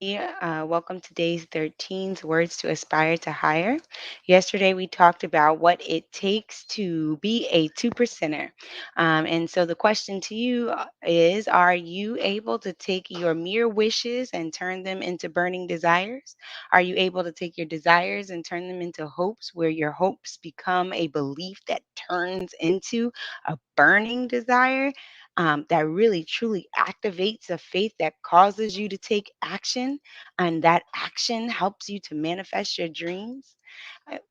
Welcome to Days 13's Words to Aspire to Higher. Yesterday, we talked about what it takes to be a two percenter. And so, the question to you is: Are you able to take your mere wishes and turn them into burning desires? Are you able to take your desires and turn them into hopes, where your hopes become a belief that turns into a burning desire? That really truly activates a faith that causes you to take action, and that action helps you to manifest your dreams.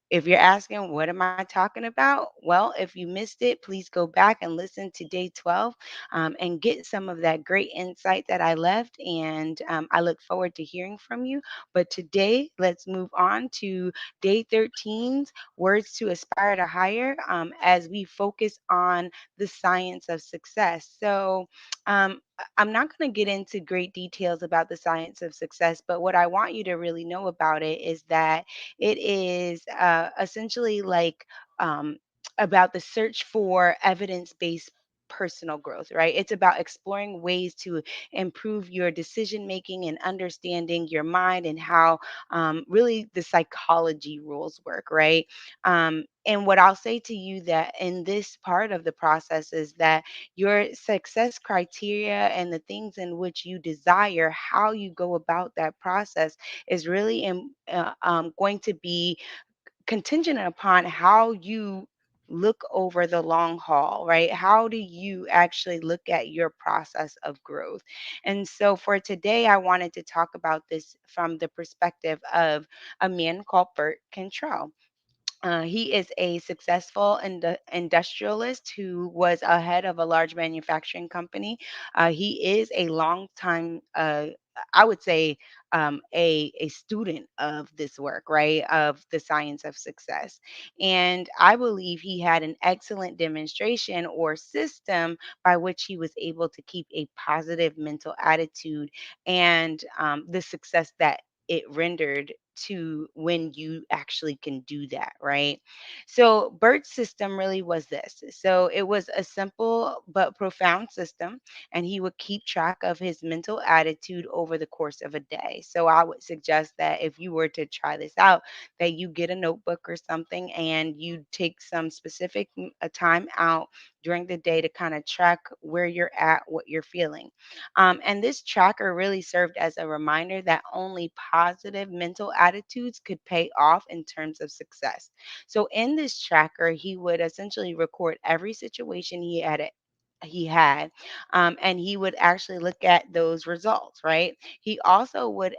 If you're asking, what am I talking about? Well, if you missed it, please go back and listen to day 12 and get some of that great insight that I left. And I look forward to hearing from you. But today, let's move on to day 13's Words to Aspire to Higher as we focus on the science of success. So, I'm not going to get into great details about the science of success, but what I want you to really know about it is that it is essentially like um, about the search for evidence based personal growth, right? It's about exploring ways to improve your decision making and understanding your mind and how really the psychology rules work, right? And what I'll say to you that in this part of the process is that your success criteria and the things in which you desire, how you go about that process is really going to be contingent upon how you look over the long haul, right? How do you actually look at your process of growth? And so for today, I wanted to talk about this from the perspective of a man called Bert Cantrell. He is a successful industrialist who was ahead of a large manufacturing company. He is a long time, I would say, a student of this work, right, of the science of success. And I believe he had an excellent demonstration or system by which he was able to keep a positive mental attitude and the success that it rendered to when you actually can do that, right? So, Bert's system really was this. So, it was a simple but profound system, and he would keep track of his mental attitude over the course of a day. So, I would suggest that if you were to try this out, that you get a notebook or something and you take some specific time out during the day to kind of track where you're at, what you're feeling. And this tracker really served as a reminder that only positive mental attitudes could pay off in terms of success. So in this tracker, he would essentially record every situation he had, and he would actually look at those results, right? He also would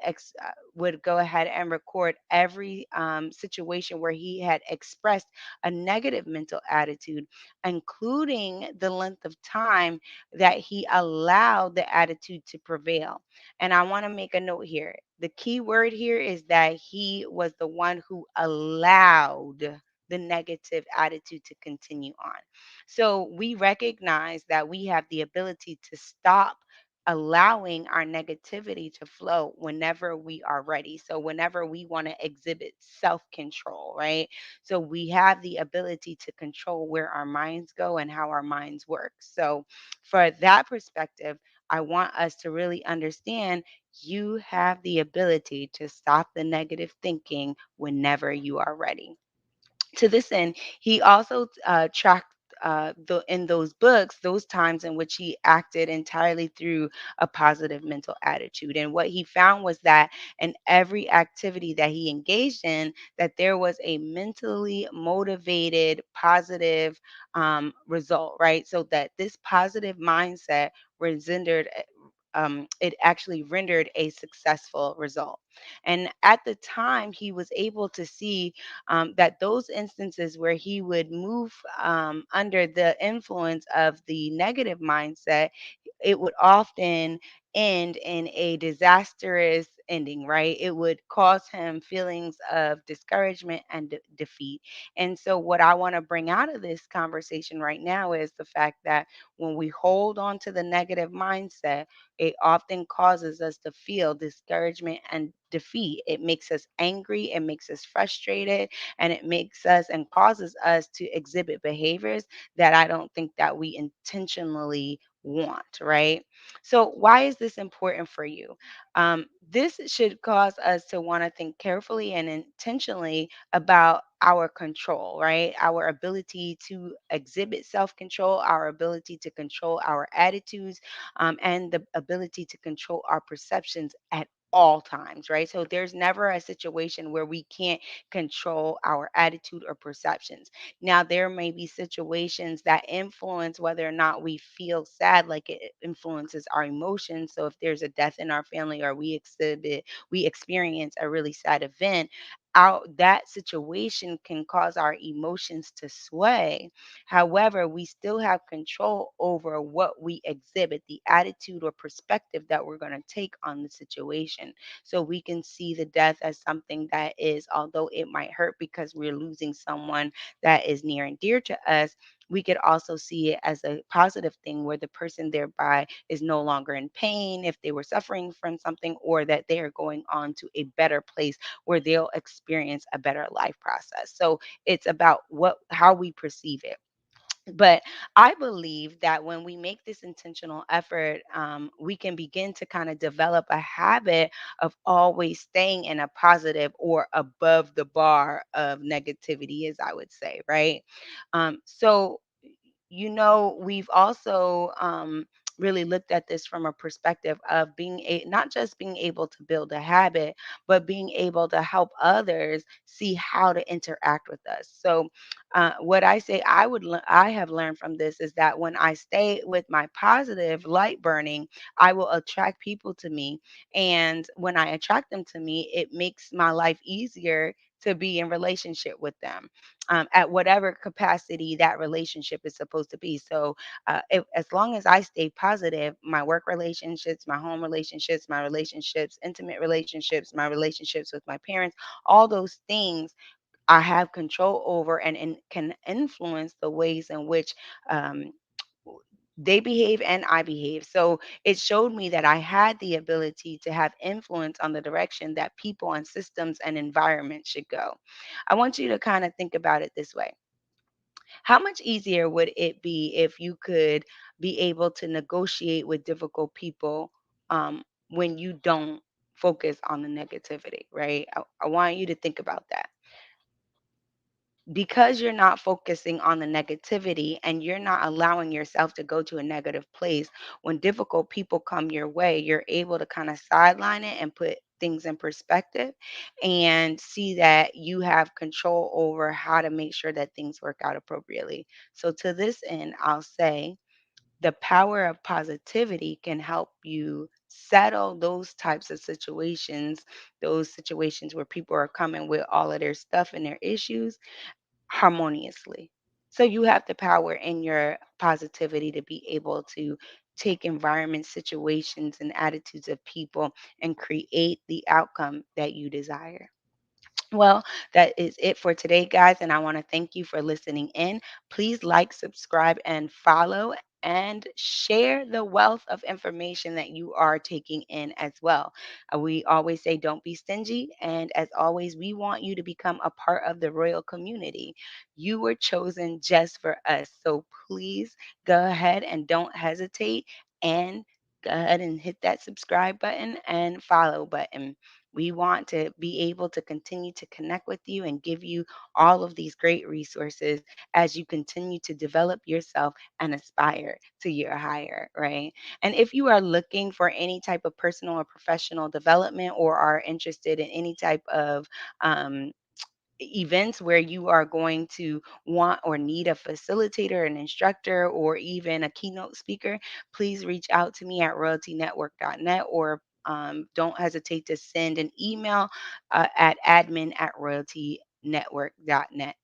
go ahead and record every situation where he had expressed a negative mental attitude, including the length of time that he allowed the attitude to prevail. And I want to make a note here. The key word here is that he was the one who allowed the negative attitude to continue on. So we recognize that we have the ability to stop allowing our negativity to flow whenever we are ready. So whenever we want to exhibit self-control, right? So we have the ability to control where our minds go and how our minds work. So for that perspective, I want us to really understand you have the ability to stop the negative thinking whenever you are ready. To this end, he also tracked in those books those times in which he acted entirely through a positive mental attitude. And what he found was that in every activity that he engaged in, that there was a mentally motivated, positive result, right? So that this positive mindset rendered it actually rendered a successful result. And at the time, he was able to see that those instances where he would move under the influence of the negative mindset, it would often end in a disastrous ending, right? It would cause him feelings of discouragement and defeat. And so, what I want to bring out of this conversation right now is the fact that when we hold on to the negative mindset, it often causes us to feel discouragement and defeat. It makes us angry, it makes us frustrated, and it makes us and causes us to exhibit behaviors that I don't think that we intentionally want, right? So, why is this important for you? This should cause us to want to think carefully and intentionally about our control, right? Our ability to exhibit self control, our ability to control our attitudes, and the ability to control our perceptions at all times, right? So there's never a situation where we can't control our attitude or perceptions. Now, there may be situations that influence whether or not we feel sad, like it influences our emotions. So if there's a death in our family or we experience a really sad event, that situation can cause our emotions to sway. However, we still have control over what we exhibit, the attitude or perspective that we're going to take on the situation. So we can see the death as something that is, although it might hurt because we're losing someone that is near and dear to us, we could also see it as a positive thing where the person thereby is no longer in pain if they were suffering from something, or that they are going on to a better place where they'll experience a better life process. So it's about how we perceive it. But I believe that when we make this intentional effort, we can begin to kind of develop a habit of always staying in a positive or above the bar of negativity, as I would say, right? So, we've also really looked at this from a perspective of not just being able to build a habit, but being able to help others see how to interact with us. So, what I say I have learned from this is that when I stay with my positive light burning, I will attract people to me. And when I attract them to me, it makes my life easier to be in relationship with them, at whatever capacity that relationship is supposed to be. So, as long as I stay positive, my work relationships, my home relationships, my relationships, intimate relationships, my relationships with my parents, all those things I have control over, and can influence the ways in which um, they behave and I behave. So it showed me that I had the ability to have influence on the direction that people and systems and environment should go. I want you to kind of think about it this way. How much easier would it be if you could be able to negotiate with difficult people, when you don't focus on the negativity, right? I want you to think about that, because you're not focusing on the negativity and you're not allowing yourself to go to a negative place. When difficult people come your way, you're able to kind of sideline it and put things in perspective and see that you have control over how to make sure that things work out appropriately. So, to this end, I'll say the power of positivity can help you settle those types of situations, those situations where people are coming with all of their stuff and their issues harmoniously. So you have the power in your positivity to be able to take environments, situations, and attitudes of people and create the outcome that you desire. Well, that is it for today, guys. And I want to thank you for listening in. Please like, subscribe, and follow, and share the wealth of information that you are taking in as well. We always say, don't be stingy. And as always, we want you to become a part of the royal community. You were chosen just for us. So please go ahead and don't hesitate, and go ahead and hit that subscribe button and follow button. We want to be able to continue to connect with you and give you all of these great resources as you continue to develop yourself and aspire to your higher, right? And if you are looking for any type of personal or professional development, or are interested in any type of um, events where you are going to want or need a facilitator, an instructor, or even a keynote speaker, please reach out to me at royaltynetwork.net, or don't hesitate to send an email at admin@royaltynetwork.net.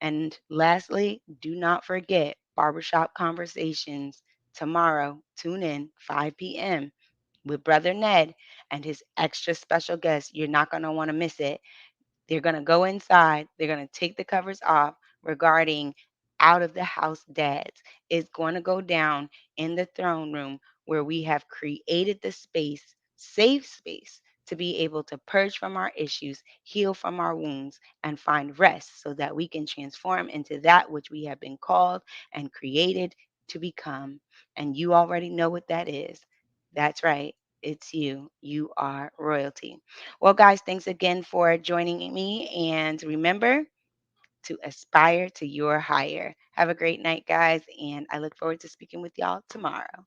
And lastly, do not forget Barbershop Conversations tomorrow. Tune in 5 p.m. with Brother Ned and his extra special guest. You're not going to want to miss it. They're going to go inside. They're going to take the covers off regarding out of the house dads. It's going to go down in the throne room where we have created the space, safe space, to be able to purge from our issues, heal from our wounds, and find rest so that we can transform into that which we have been called and created to become. And you already know what that is. That's right. It's you. You are royalty. Well, guys, thanks again for joining me. And remember to aspire to your higher. Have a great night, guys. And I look forward to speaking with y'all tomorrow.